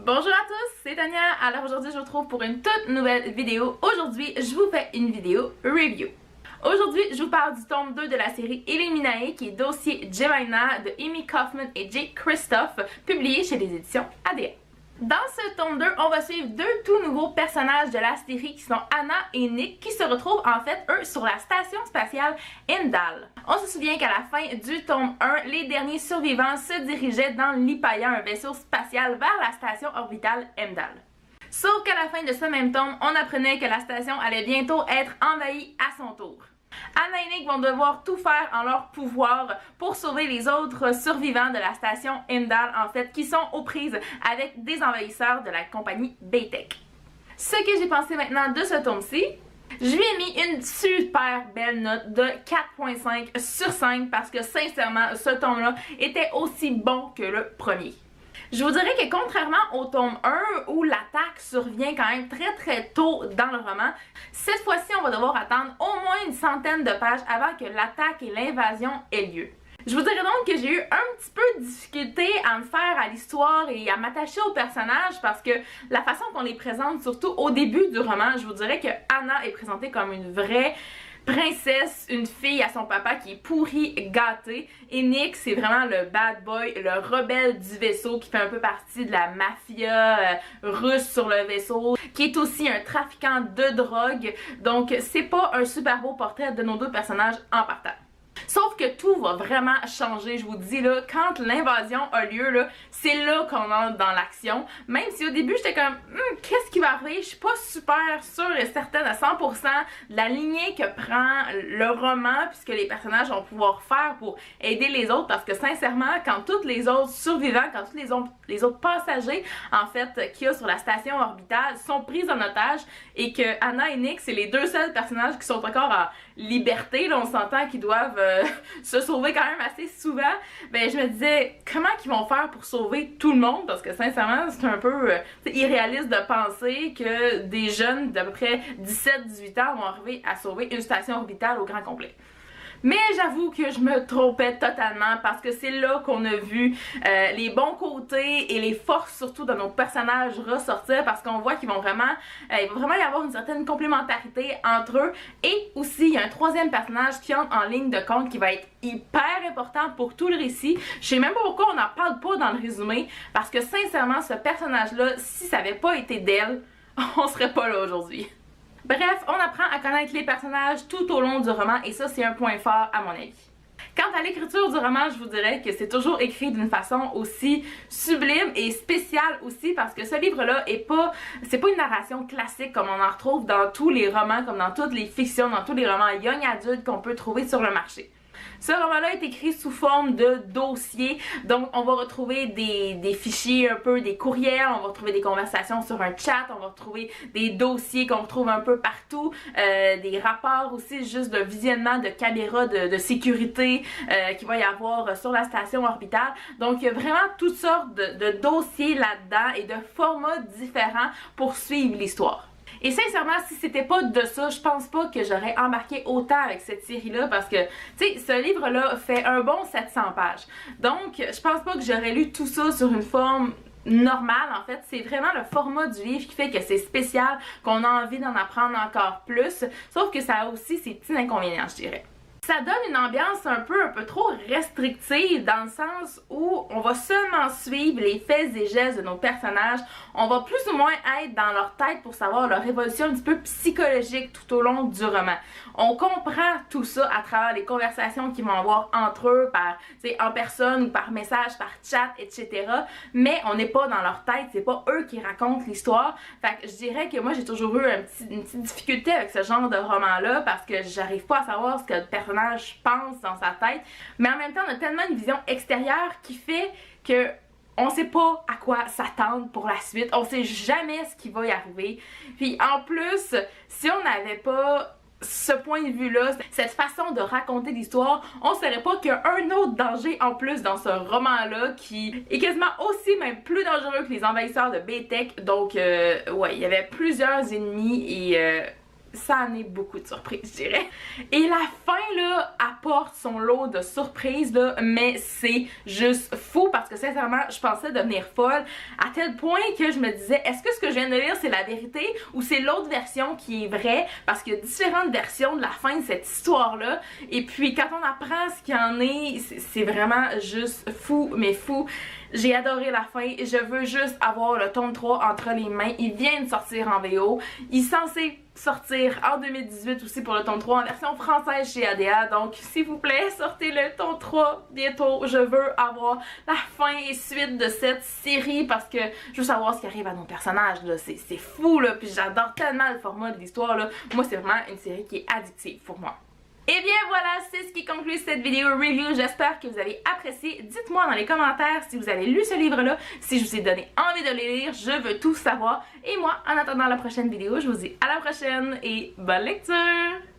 Bonjour à tous, c'est Tania. Alors aujourd'hui, je vous retrouve pour une toute nouvelle vidéo. Aujourd'hui, je vous fais une vidéo review. Aujourd'hui, je vous parle du tome 2 de la série Illuminae, qui est Dossier Jemina de Amy Kaufman et Jake Christophe, publié chez les éditions ADN. Dans ce tome 2, on va suivre deux tout nouveaux personnages de la série qui sont Anna et Nick, qui se retrouvent en fait, eux, sur la station spatiale Heimdall. On se souvient qu'à la fin du tome 1, les derniers survivants se dirigeaient dans l'Hypaia, un vaisseau spatial, vers la station orbitale Heimdall. Sauf qu'à la fin de ce même tome, on apprenait que la station allait bientôt être envahie à son tour. Anna et Nick vont devoir tout faire en leur pouvoir pour sauver les autres survivants de la station Heimdall, en fait, qui sont aux prises avec des envahisseurs de la compagnie Baytech. Ce que j'ai pensé maintenant de ce tome-ci, je lui ai mis une super belle note de 4.5 sur 5 parce que sincèrement, ce tome-là était aussi bon que le premier. Je vous dirais que contrairement au tome 1 où l'attaque survient quand même très tôt dans le roman, cette fois-ci on va devoir attendre au moins une centaine de pages avant que l'attaque et l'invasion aient lieu. Je vous dirais donc que j'ai eu un petit peu de difficulté à me faire à l'histoire et à m'attacher aux personnages parce que la façon qu'on les présente, surtout au début du roman, je vous dirais que Anna est présentée comme une vraie princesse, une fille à son papa qui est pourri, gâté, et Nick c'est vraiment le bad boy, le rebelle du vaisseau qui fait un peu partie de la mafia russe sur le vaisseau, qui est aussi un trafiquant de drogue, donc c'est pas un super beau portrait de nos deux personnages en partant. Sauf que tout va vraiment changer, je vous dis là, quand l'invasion a lieu là, c'est là qu'on entre dans l'action. Même si au début j'étais comme, qu'est-ce qui va arriver? Je suis pas super sûre et certaine à 100% de la lignée que prend le roman, puisque les personnages vont pouvoir faire pour aider les autres, parce que sincèrement, quand tous les autres survivants, quand tous les autres passagers, en fait, qu'il y a sur la station orbitale sont pris en otage, et que Anna et Nick, c'est les deux seuls personnages qui sont encore en liberté, là on s'entend qu'ils doivent se sauver quand même assez souvent, ben je me disais comment qu'ils vont faire pour sauver tout le monde, parce que sincèrement c'est un peu irréaliste de penser que des jeunes d'à peu près 17-18 ans vont arriver à sauver une station orbitale au grand complet. Mais j'avoue que je me trompais totalement parce que c'est là qu'on a vu les bons côtés et les forces surtout de nos personnages ressortir, parce qu'on voit qu'il va vraiment y avoir une certaine complémentarité entre eux, et aussi il y a un troisième personnage qui entre en ligne de compte qui va être hyper important pour tout le récit. Je sais même pas pourquoi on n'en parle pas dans le résumé, parce que sincèrement ce personnage là, si ça avait pas été d'elle, on serait pas là aujourd'hui. Bref, on apprend à connaître les personnages tout au long du roman, et ça c'est un point fort à mon avis. Quant à l'écriture du roman, je vous dirais que c'est toujours écrit d'une façon aussi sublime et spéciale aussi, parce que ce livre-là c'est pas une narration classique comme on en retrouve dans tous les romans, comme dans toutes les fictions, dans tous les romans young adultes qu'on peut trouver sur le marché. Ce roman-là est écrit sous forme de dossier, donc on va retrouver des fichiers un peu, des courriels, on va retrouver des conversations sur un chat, on va retrouver des dossiers qu'on retrouve un peu partout, des rapports aussi juste de visionnement de caméras de sécurité qu'il va y avoir sur la station orbitale. Donc il y a vraiment toutes sortes de dossiers là-dedans et de formats différents pour suivre l'histoire. Et sincèrement, si c'était pas de ça, je pense pas que j'aurais embarqué autant avec cette série-là, parce que, tu sais, ce livre-là fait un bon 700 pages. Donc, je pense pas que j'aurais lu tout ça sur une forme normale, en fait. C'est vraiment le format du livre qui fait que c'est spécial, qu'on a envie d'en apprendre encore plus, sauf que ça a aussi ses petits inconvénients, je dirais. Ça donne une ambiance un peu trop restrictive, dans le sens où on va seulement suivre les faits et gestes de nos personnages. On va plus ou moins être dans leur tête pour savoir leur évolution un petit peu psychologique tout au long du roman. On comprend tout ça à travers les conversations qu'ils vont avoir entre eux, en personne ou par message, par chat, etc. Mais on n'est pas dans leur tête, c'est pas eux qui racontent l'histoire. Fait que je dirais que moi j'ai toujours eu une petite difficulté avec ce genre de roman-là, parce que j'arrive pas à savoir ce que le personnage pense dans sa tête, mais en même temps on a tellement une vision extérieure qui fait que on sait pas à quoi s'attendre pour la suite, on sait jamais ce qui va y arriver. Puis en plus, si on n'avait pas ce point de vue-là, cette façon de raconter l'histoire, on saurait pas qu'il y a un autre danger en plus dans ce roman-là qui est quasiment aussi, même plus dangereux que les envahisseurs de Baytech. Donc ouais, il y avait plusieurs ennemis et ça en est beaucoup de surprises, je dirais. Et la fin, là, apporte son lot de surprises, là, mais c'est juste fou parce que sincèrement, je pensais devenir folle à tel point que je me disais, est-ce que ce que je viens de lire, c'est la vérité ou c'est l'autre version qui est vraie? Parce qu'il y a différentes versions de la fin de cette histoire-là. Et puis, quand on apprend ce qu'il y en est, c'est vraiment juste fou, mais fou. J'ai adoré la fin, je veux juste avoir le tome 3 entre les mains. Il vient de sortir en VO, il est censé sortir en 2018 aussi pour le tome 3 en version française chez ADA, donc s'il vous plaît, sortez le tome 3 bientôt. Je veux avoir la fin et suite de cette série parce que je veux savoir ce qui arrive à nos personnages, là. C'est fou, là, puis j'adore tellement le format de l'histoire, là. Moi, c'est vraiment une série qui est addictive pour moi. Et bien voilà, c'est ce qui conclut cette vidéo review. J'espère que vous avez apprécié. Dites-moi dans les commentaires si vous avez lu ce livre-là, si je vous ai donné envie de le lire. Je veux tout savoir. Et moi, en attendant la prochaine vidéo, je vous dis à la prochaine et bonne lecture!